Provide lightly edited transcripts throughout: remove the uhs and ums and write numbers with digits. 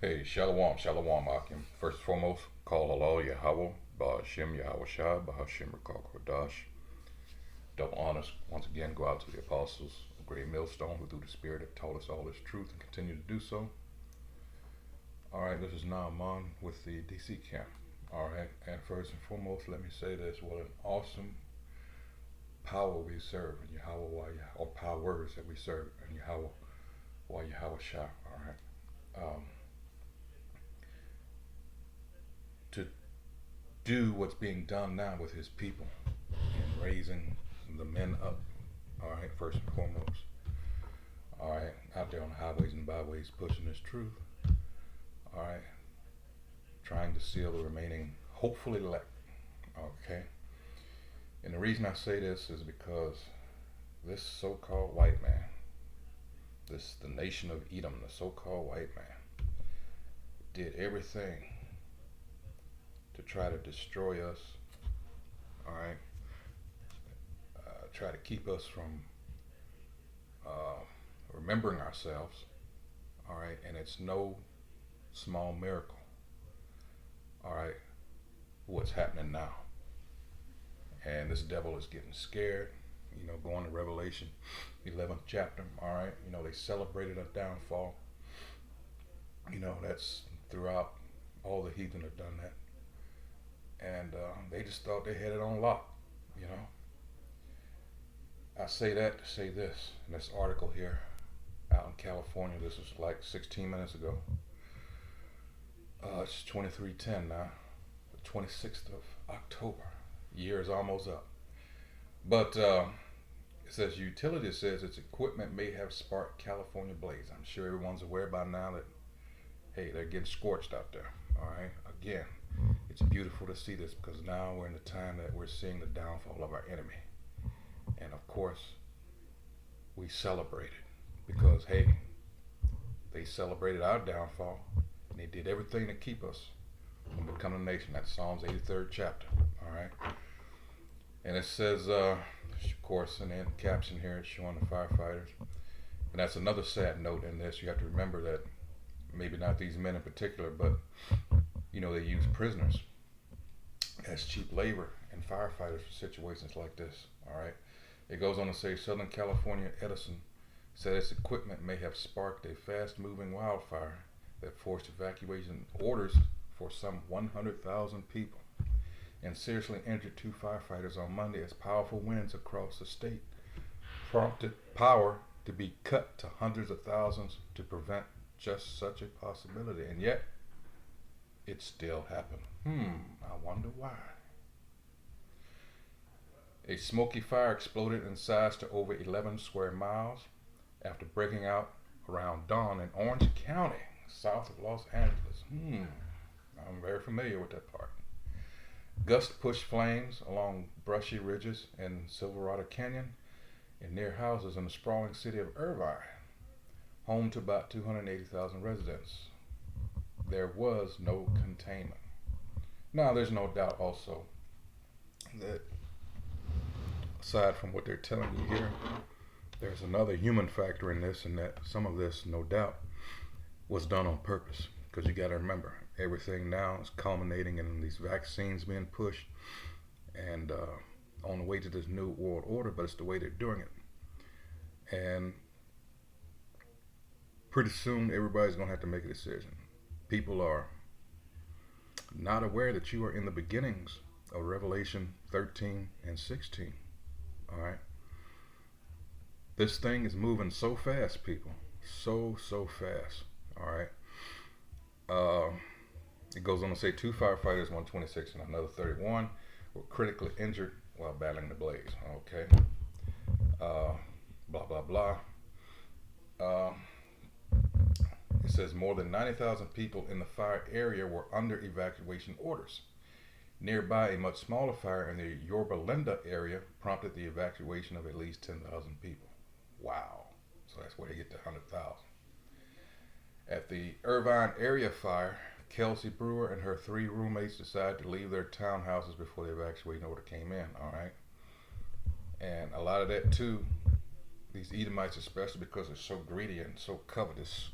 Hey, Shalom, Shalom, Akim. First and foremost, call Allah Yahweh, Ba'ashem Yahweh Shai, Ba'ashem Rakal Kodash. Double honors once again go out to the apostles of Great Millstone who through the Spirit have taught us all this truth and continue to do so. Alright, this is Naaman with the DC camp. Alright, and first and foremost, let me say this. What an awesome power we serve in Yahweh, or powers that we serve in Yahweh Shai. Alright. To do what's being done now with his people and raising the men up. All right, first and foremost. All right, out there on the highways and byways pushing this truth. All right, trying to seal the remaining hopefully elect. Okay, and the reason I say this is because this so-called white man, the nation of Edom, the so-called white man, did everything to try to destroy us. All right, try to keep us from uh, remembering ourselves. All right, and it's no small miracle. All right, what's happening now? And this devil is getting scared. You know, going to Revelation 11th chapter. All right, you know they celebrated a downfall. You know that's throughout all the heathen have done that, and they just thought they had it on lock. You know, I say that to say this in this article here out in California. This was like 16 minutes ago. It's 23:10 now, the 26th of October. Year is almost up. But it says utility says its equipment may have sparked California blaze. I'm sure everyone's aware by now that, hey, they're getting scorched out there. All right. Again, it's beautiful to see this because now we're in the time that we're seeing the downfall of our enemy. And of course, we celebrate it because, hey, they celebrated our downfall and they did everything to keep us from becoming a nation. That's Psalms 83rd chapter. All right. And it says, of course, in the caption here, it's showing the firefighters. And that's another sad note in this. You have to remember that maybe not these men in particular, but, you know, they use prisoners as cheap labor and firefighters for situations like this. All right. It goes on to say Southern California Edison said its equipment may have sparked a fast moving wildfire that forced evacuation orders for some 100,000 people and seriously injured two firefighters on Monday as powerful winds across the state prompted power to be cut to hundreds of thousands to prevent just such a possibility. And yet, it still happened. I wonder why. A smoky fire exploded in size to over 11 square miles after breaking out around dawn in Orange County, south of Los Angeles. I'm very familiar with that part. Gusts pushed flames along brushy ridges in Silverado Canyon and near houses in the sprawling city of Irvine, home to about 280,000 residents. There was no containment. Now, there's no doubt also that aside from what they're telling you here, there's another human factor in this, and that some of this, no doubt, was done on purpose. Because you got to remember, everything now is culminating in these vaccines being pushed and on the way to this new world order, but it's the way they're doing it. And pretty soon, everybody's going to have to make a decision. People are not aware that you are in the beginnings of Revelation 13 and 16. All right. This thing is moving so fast, people. So fast. All right. It goes on to say two firefighters, 126 and another 31, were critically injured while battling the blaze. Okay. Blah, blah, blah. Uh, it says more than 90,000 people in the fire area were under evacuation orders. Nearby, a much smaller fire in the Yorba Linda area prompted the evacuation of at least 10,000 people. Wow. So that's where they get the 100,000. At the Irvine area fire, Kelsey Brewer and her three roommates decided to leave their townhouses before the evacuation order came in. All right. And a lot of that, too, these Edomites, especially because they're so greedy and so covetous,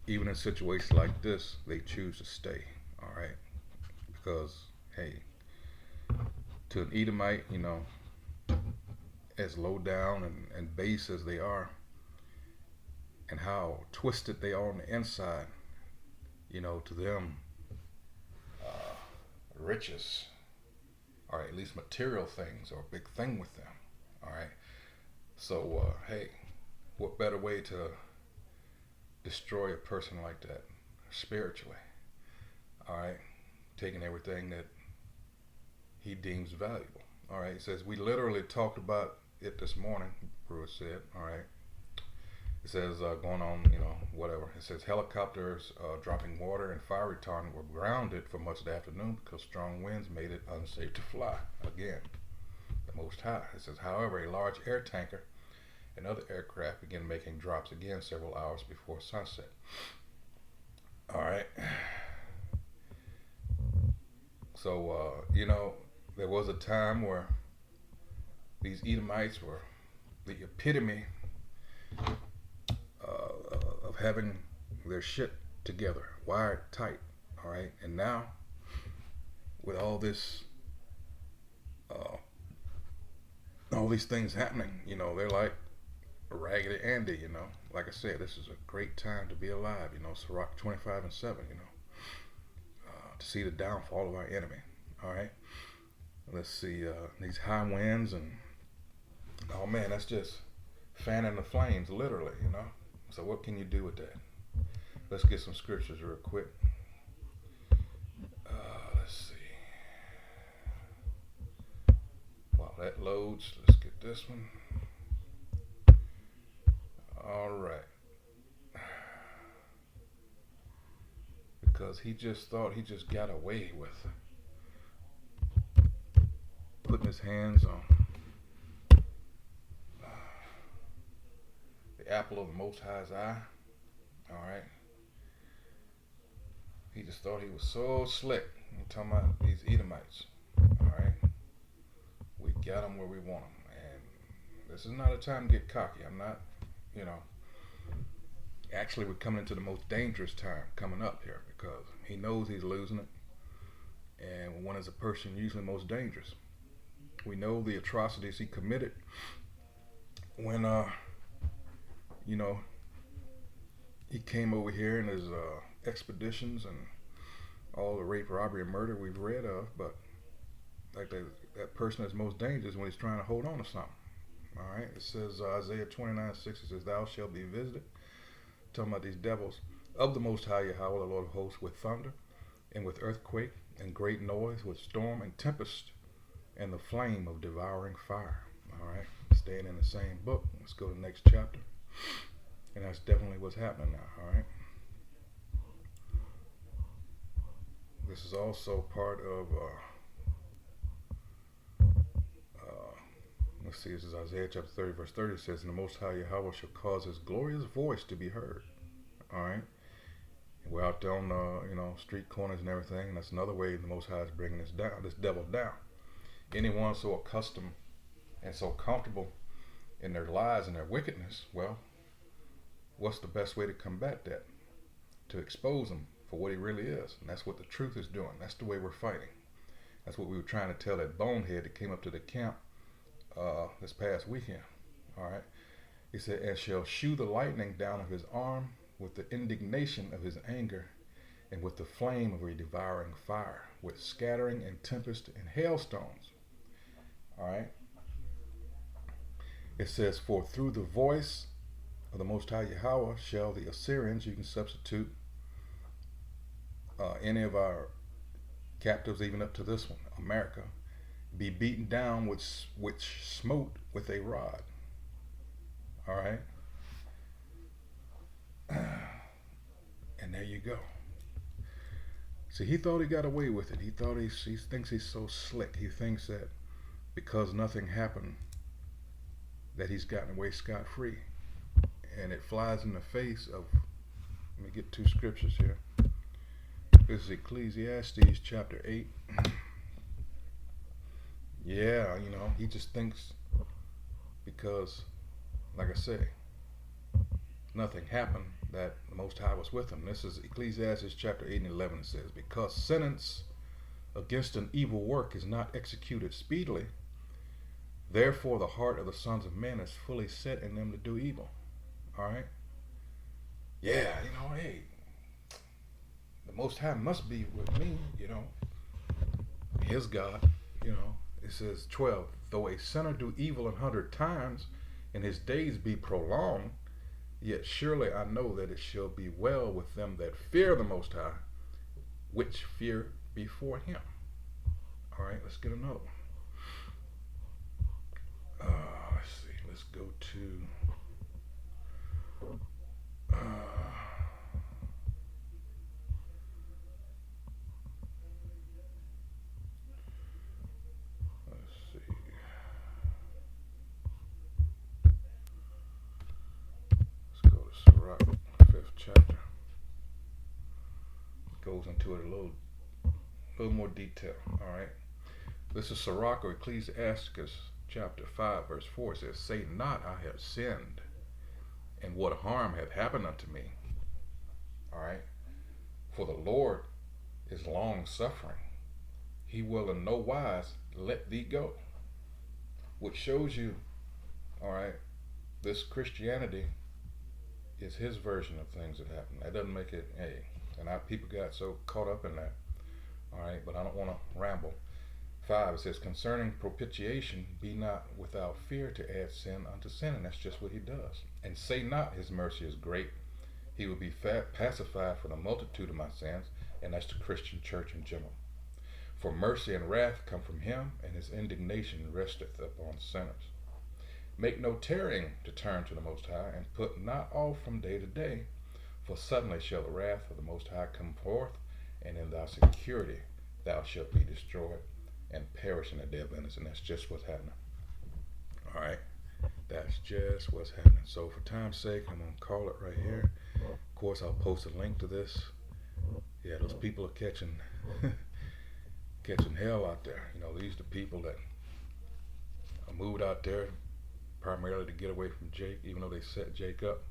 even in situations like this, they choose to stay. All right, because hey, to an Edomite, as low down and base as they are, and how twisted they are on the inside, to them, uh, riches, or at least material things, are a big thing with them. All right. So, hey, what better way to destroy a person like that spiritually? All right. Taking everything that he deems valuable. All right. It says, we literally talked about it this morning, Brewer said. All right. It says, going on, whatever. It says, helicopters dropping water and fire retardant were grounded for much of the afternoon because strong winds made it unsafe to fly. Again, the Most High. It says, however, a large air tanker and other aircraft began making drops again several hours before sunset. All right. So, there was a time where these Edomites were the epitome of having their shit together, wired tight. All right. And now, with all this, all these things happening, they're like Raggedy Andy, Like I said, this is a great time to be alive, Sirach 25:7, to see the downfall of our enemy. All right. Let's see, these high winds and, oh man, that's just fanning the flames, literally, So what can you do with that? Let's get some scriptures real quick. Let's see. While that loads, let's get this one. All right. Because he just thought he just got away with putting his hands on the apple of the Most High's eye. All right. He just thought he was so slick. I'm talking about these Edomites. All right. We got them where we want them. And this is not a time to get cocky. I'm not, Actually, we're coming into the most dangerous time coming up here because he knows he's losing it. And when is a person usually most dangerous? We know the atrocities he committed when, he came over here in his expeditions and all the rape, robbery, and murder we've read of. But like that person is most dangerous when he's trying to hold on to something. All right. It says Isaiah 29:6. It says, "Thou shalt be visited." Talking about these devils of the Most High Yahweh, the Lord of hosts, with thunder and with earthquake and great noise, with storm and tempest and the flame of devouring fire. All right. Staying in the same book. Let's go to the next chapter. And that's definitely what's happening now. All right. This is also part of let's see, this is Isaiah chapter 30, verse 30. It says, "And the Most High Yahweh shall cause his glorious voice to be heard." All right. And we're out there on, street corners and everything. And that's another way the Most High is bringing this devil down. Anyone so accustomed and so comfortable in their lies and their wickedness, well, what's the best way to combat that? To expose him for what he really is. And that's what the truth is doing. That's the way we're fighting. That's what we were trying to tell that bonehead that came up to the camp this past weekend. All right. He said, "And shall shew the lightning down of his arm with the indignation of his anger and with the flame of a devouring fire, with scattering and tempest and hailstones." All right. It says, "For through the voice of the Most High Yahweh shall the Assyrians," you can substitute any of our captives, even up to this one, America, "be beaten down which smote with a rod." All right. And there you go. See, he thought he got away with it. He thought he thinks he's so slick. He thinks that because nothing happened that he's gotten away scot-free. And it flies in the face of, let me get two scriptures here. This is Ecclesiastes chapter 8. Yeah, he just thinks because, like I say, nothing happened that the Most High was with him. This is Ecclesiastes chapter 8 and 11. It says, because sentence against an evil work is not executed speedily, therefore the heart of the sons of men is fully set in them to do evil. All right? Yeah, hey, the Most High must be with me, his God, It says 12, though a sinner do evil 100 times, and his days be prolonged, yet surely I know that it shall be well with them that fear the Most High, which fear before him. All right, let's get another one. Let's see, let's go to let's see. Let's go to Sirach, 5th chapter. Goes into it a little more detail. All right. This is Sirach or Ecclesiasticus chapter 5 verse 4. It says, say not I have sinned, and what harm hath happened unto me. All right. For the Lord is long suffering. He will in no wise let thee go. Which shows you, all right, this Christianity is his version of things that happen. That doesn't make it, hey, and our people got so caught up in that. All right, but I don't want to ramble. 5, it says, concerning propitiation, be not without fear to add sin unto sin. And that's just what he does. And say not his mercy is great. He will be pacified for the multitude of my sins. And that's the Christian church in general. For mercy and wrath come from him, and his indignation resteth upon sinners. Make no tarrying to turn to the Most High, and put not off from day to day. For suddenly shall the wrath of the Most High come forth, and in thy security thou shalt be destroyed and perish in the day of vengeance. And that's just what's happening. All right, that's just what's happening. So for time's sake, I'm gonna call it right here. Of course, I'll post a link to this. Yeah, those people are catching hell out there. These are the people that moved out there primarily to get away from Jake, even though they set Jake up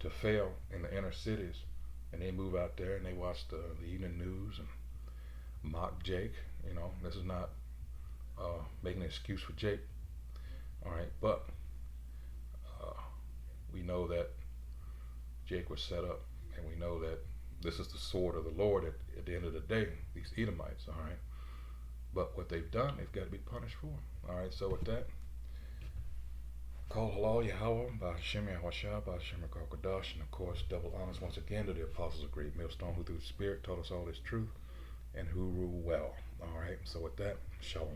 to fail in the inner cities. And they move out there and they watch the evening news and mock Jake. This is not making an excuse for Jake. All right, but we know that Jake was set up, and we know that this is the sword of the Lord at the end of the day, these Edomites. All right, but what they've done, they've got to be punished for. All right, so with that, call halal Yahweh by Shem Yahweh by Shem Kakadash, and of course double honors once again to the apostles of Great Millstone, who through the Spirit taught us all this truth and who rule well. All right, so with that, shalom.